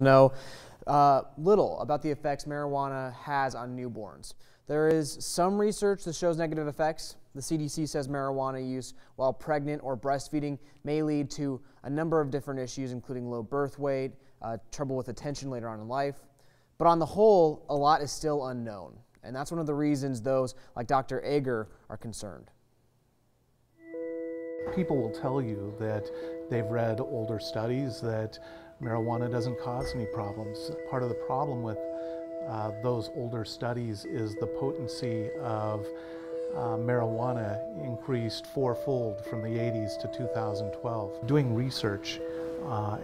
know little about the effects marijuana has on newborns. There is some research that shows negative effects. The CDC says marijuana use while pregnant or breastfeeding may lead to a number of different issues, including low birth weight, trouble with attention later on in life. But on the whole, a lot is still unknown. And that's one of the reasons those like Dr. Ager are concerned. People will tell you that they've read older studies that marijuana doesn't cause any problems. Part of the problem with those older studies is the potency of marijuana increased fourfold from the 80s to 2012. Doing research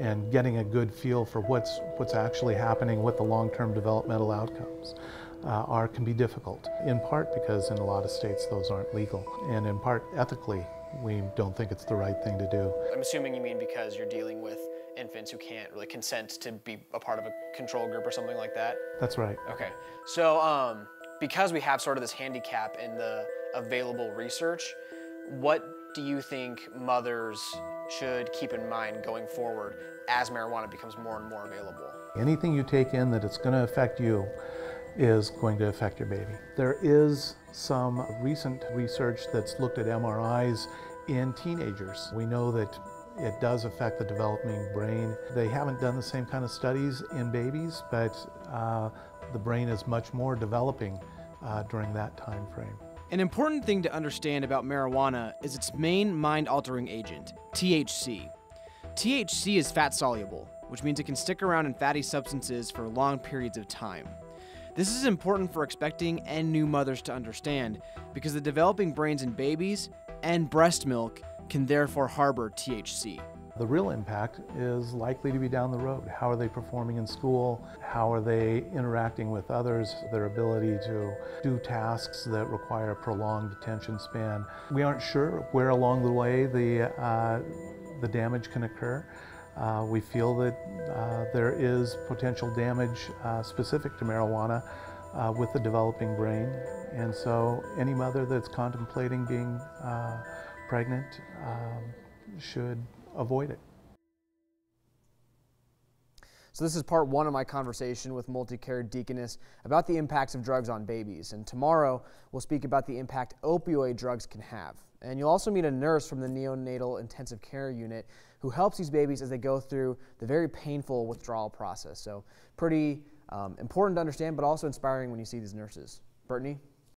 and getting a good feel for what's actually happening, what the long-term developmental outcomes can be difficult, in part because in a lot of states those aren't legal, and in part ethically we don't think it's the right thing to do. I'm assuming you mean because you're dealing with infants who can't really consent to be a part of a control group or something like that? That's right. Okay, so because we have sort of this handicap in the available research, what do you think mothers should keep in mind going forward as marijuana becomes more and more available? Anything you take in that it's going to affect you is going to affect your baby. There is some recent research that's looked at MRIs in teenagers. We know that it does affect the developing brain. They haven't done the same kind of studies in babies, but the brain is much more developing during that time frame. An important thing to understand about marijuana is its main mind-altering agent, THC. THC is fat-soluble, which means it can stick around in fatty substances for long periods of time. This is important for expecting and new mothers to understand because the developing brains in babies and breast milk can therefore harbor THC. The real impact is likely to be down the road. How are they performing in school? How are they interacting with others? Their ability to do tasks that require a prolonged attention span. We aren't sure where along the way the damage can occur. We feel that there is potential damage specific to marijuana with the developing brain, and so any mother that's contemplating being pregnant should avoid it. So this is part one of my conversation with Multicare Deaconess about the impacts of drugs on babies. And tomorrow we'll speak about the impact opioid drugs can have. And you'll also meet a nurse from the neonatal intensive care unit who helps these babies as they go through the very painful withdrawal process. So pretty important to understand, but also inspiring when you see these nurses. Brittany?